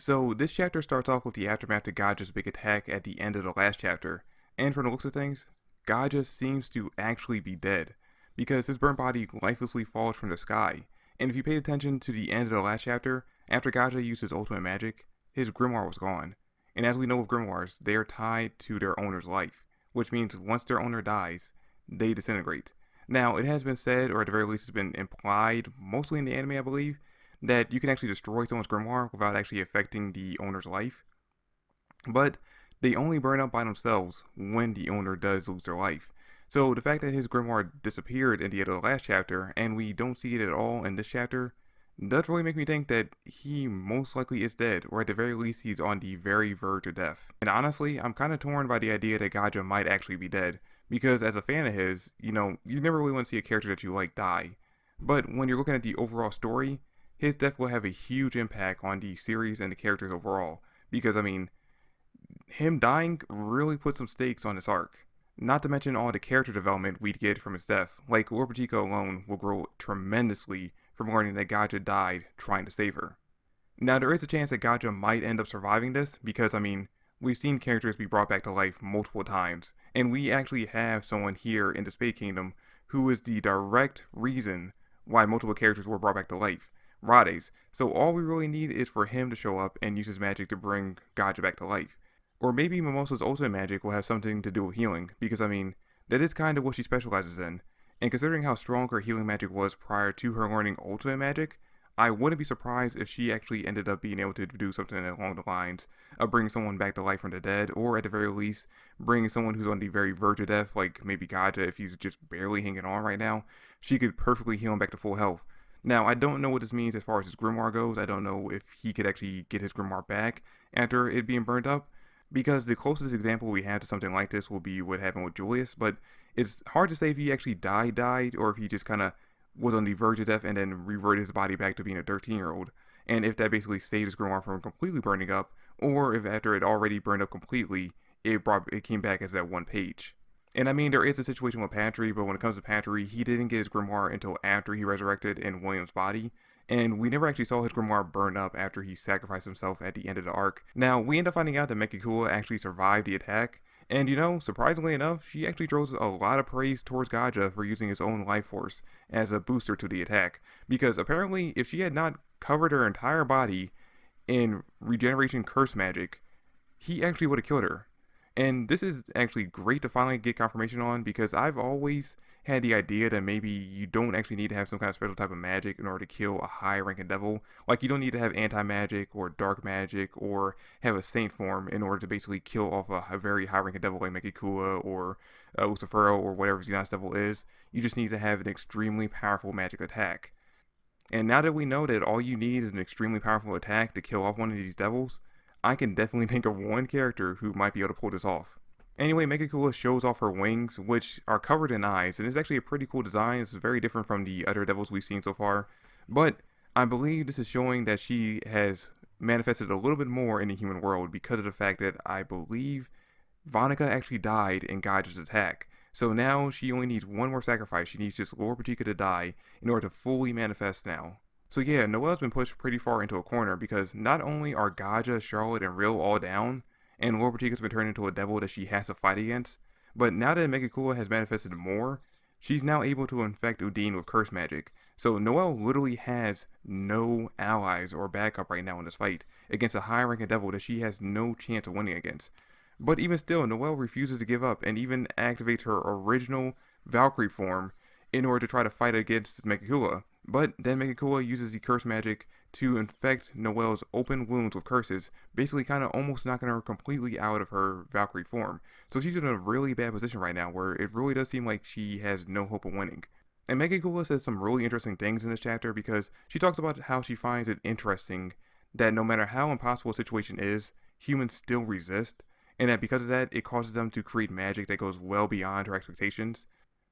So this chapter starts off with the aftermath of Gaja's big attack at the end of the last chapter, and from the looks of things, Gaja seems to actually be dead, because his burnt body lifelessly falls from the sky, and if you paid attention to the end of the last chapter, after Gaja used his ultimate magic, his grimoire was gone. And as we know with grimoires, they are tied to their owner's life, which means once their owner dies, they disintegrate. Now, it has been said, or at the very least it's been implied, mostly in the anime I believe, that you can actually destroy someone's grimoire without actually affecting the owner's life. But they only burn up by themselves when the owner does lose their life. So the fact that his grimoire disappeared in the end of the last chapter, and we don't see it at all in this chapter, does really make me think that he most likely is dead, or at the very least he's on the very verge of death. And honestly, I'm kind of torn by the idea that Gaja might actually be dead, because as a fan of his, you never really want to see a character that you like die. But when you're looking at the overall story, his death will have a huge impact on the series and the characters overall. Because, him dying really put some stakes on this arc. Not to mention all the character development we'd get from his death, like Clover alone will grow tremendously from learning that Gaja died trying to save her. Now, there is a chance that Gaja might end up surviving this, because, we've seen characters be brought back to life multiple times, and we actually have someone here in the Spade Kingdom who is the direct reason why multiple characters were brought back to life. Rades. So all we really need is for him to show up and use his magic to bring Gaja back to life. Or maybe Mimosa's ultimate magic will have something to do with healing, because that is kind of what she specializes in. And considering how strong her healing magic was prior to her learning ultimate magic, I wouldn't be surprised if she actually ended up being able to do something along the lines of bringing someone back to life from the dead, or at the very least, bringing someone who's on the very verge of death, like maybe Gaja if he's just barely hanging on right now. She could perfectly heal him back to full health. Now, I don't know what this means as far as his grimoire goes. I don't know if he could actually get his grimoire back after it being burned up, because the closest example we have to something like this will be what happened with Julius, but it's hard to say if he actually died, or if he just kind of was on the verge of death and then reverted his body back to being a 13-year-old, and if that basically saved his grimoire from completely burning up, or if after it already burned up completely, it came back as that one page. And there is a situation with Pantry, but when it comes to Pantry, he didn't get his grimoire until after he resurrected in William's body, and we never actually saw his grimoire burn up after he sacrificed himself at the end of the arc. Now, we end up finding out that Mekikua actually survived the attack, and surprisingly enough, she actually throws a lot of praise towards Gaja for using his own life force as a booster to the attack, because apparently if she had not covered her entire body in regeneration curse magic, he actually would have killed her. And this is actually great to finally get confirmation on, because I've always had the idea that maybe you don't actually need to have some kind of special type of magic in order to kill a high ranking devil. Like, you don't need to have anti-magic or dark magic or have a saint form in order to basically kill off a very high ranking devil like Mekikua or Lucifero or whatever Xenos devil is. You just need to have an extremely powerful magic attack. And now that we know that all you need is an extremely powerful attack to kill off one of these devils, I can definitely think of one character who might be able to pull this off. Anyway, Megakula shows off her wings, which are covered in eyes, and it's actually a pretty cool design. It's very different from the other devils we've seen so far, but I believe this is showing that she has manifested a little bit more in the human world, because of the fact that I believe Vonica actually died in Gaja's attack. So now she only needs one more sacrifice. She needs just Lord Patika to die in order to fully manifest now. So yeah, Noelle's been pushed pretty far into a corner, because not only are Gaja, Charlotte, and Real all down, and Lord Patika's been turned into a devil that she has to fight against, but now that Megakula has manifested more, she's now able to infect Udine with curse magic. So Noelle literally has no allies or backup right now in this fight against a high-ranking devil that she has no chance of winning against. But even still, Noelle refuses to give up and even activates her original Valkyrie form in order to try to fight against Megakula. But then Megakula uses the curse magic to infect Noelle's open wounds with curses, basically kind of almost knocking her completely out of her Valkyrie form. So she's in a really bad position right now, where it really does seem like she has no hope of winning. And Megakula says some really interesting things in this chapter, because she talks about how she finds it interesting that no matter how impossible a situation is, humans still resist, and that because of that, it causes them to create magic that goes well beyond her expectations.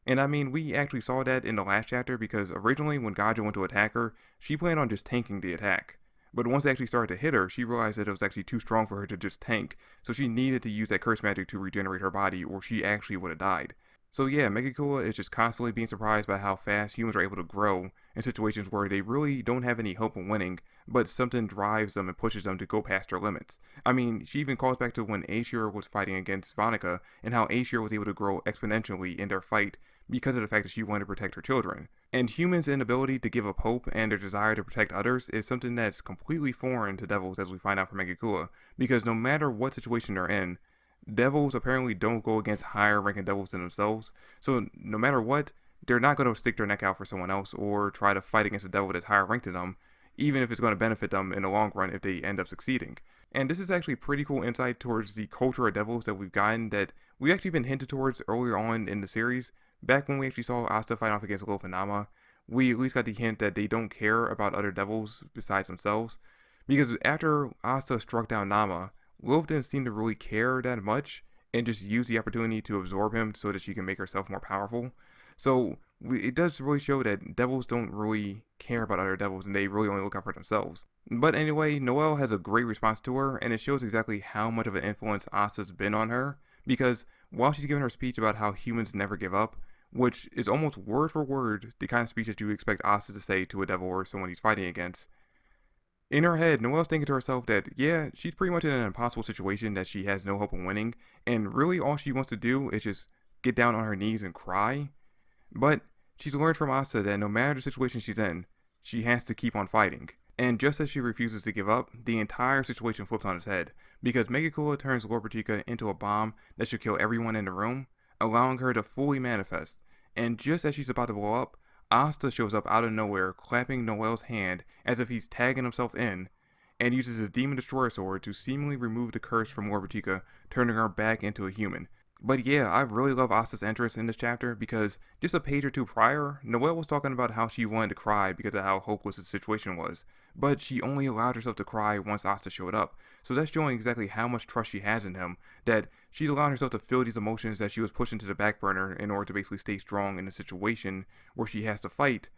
And we actually saw that in the last chapter, because originally when Gaja went to attack her, she planned on just tanking the attack. But once they actually started to hit her, she realized that it was actually too strong for her to just tank, so she needed to use that curse magic to regenerate her body, or she actually would have died. So yeah, Megakula is just constantly being surprised by how fast humans are able to grow in situations where they really don't have any hope of winning, but something drives them and pushes them to go past their limits. I mean, she even calls back to when Aeshir was fighting against Vonica and how Aeshir was able to grow exponentially in their fight because of the fact that she wanted to protect her children. And humans' inability to give up hope and their desire to protect others is something that's completely foreign to devils, as we find out from Megakula, because no matter what situation they're in, devils apparently don't go against higher ranking devils than themselves. So no matter what, they're not going to stick their neck out for someone else or try to fight against a devil that's higher ranked than them, even if it's going to benefit them in the long run if they end up succeeding. And this is actually pretty cool insight towards the culture of devils that we've gotten that we've actually been hinted towards earlier on in the series. Back when we actually saw Asta fight off against Lilith and Nama, we at least got the hint that they don't care about other devils besides themselves. Because after Asta struck down Nama, Lilith didn't seem to really care that much and just use the opportunity to absorb him so that she can make herself more powerful. So it does really show that devils don't really care about other devils and they really only look out for themselves. But anyway, Noelle has a great response to her, and it shows exactly how much of an influence Asta's been on her, because while she's giving her speech about how humans never give up, which is almost word for word the kind of speech that you expect Asta to say to a devil or someone he's fighting against, in her head, Noelle's thinking to herself that, yeah, she's pretty much in an impossible situation that she has no hope of winning, and really all she wants to do is just get down on her knees and cry. But she's learned from Asta that no matter the situation she's in, she has to keep on fighting. And just as she refuses to give up, the entire situation flips on its head, because Megakula turns Lord Pratika into a bomb that should kill everyone in the room, allowing her to fully manifest. And just as she's about to blow up, Asta shows up out of nowhere, clapping Noelle's hand as if he's tagging himself in, and uses his Demon Destroyer sword to seemingly remove the curse from Lord Pratika, turning her back into a human. But yeah, I really love Asta's entrance in this chapter because just a page or two prior, Noelle was talking about how she wanted to cry because of how hopeless the situation was. But she only allowed herself to cry once Asta showed up. So that's showing exactly how much trust she has in him, that she's allowing herself to feel these emotions that she was pushing to the back burner in order to basically stay strong in a situation where she has to fight,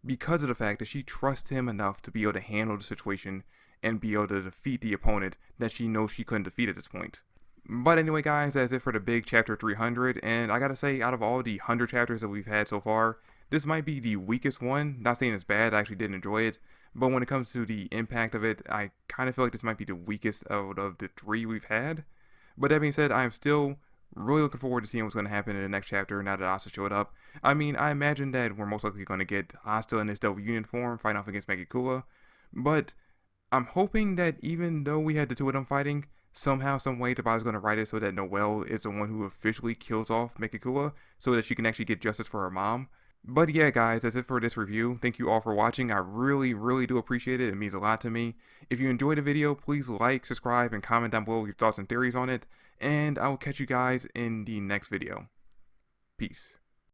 because of the fact that she trusts him enough to be able to handle the situation and be able to defeat the opponent that she knows she couldn't defeat at this point. But anyway, guys, that's it for the big chapter 300, and I gotta say, out of all the 100 chapters that we've had so far, this might be the weakest one. Not saying it's bad, I actually did enjoy it, but when it comes to the impact of it, I kind of feel like this might be the weakest out of the 3 we've had. But that being said, I am still really looking forward to seeing what's going to happen in the next chapter now that Asta showed up. I mean, I imagine that we're most likely going to get Asta in his Devil Union form fighting off against Megakula, but I'm hoping that even though we had the two of them fighting, somehow, some way, Tabata's going to write it so that Noelle is the one who officially kills off Megakula so that she can actually get justice for her mom. But yeah, guys, that's it for this review. Thank you all for watching. I really do appreciate it. It means a lot to me. If you enjoyed the video, please like, subscribe, and comment down below your thoughts and theories on it. And I will catch you guys in the next video. Peace.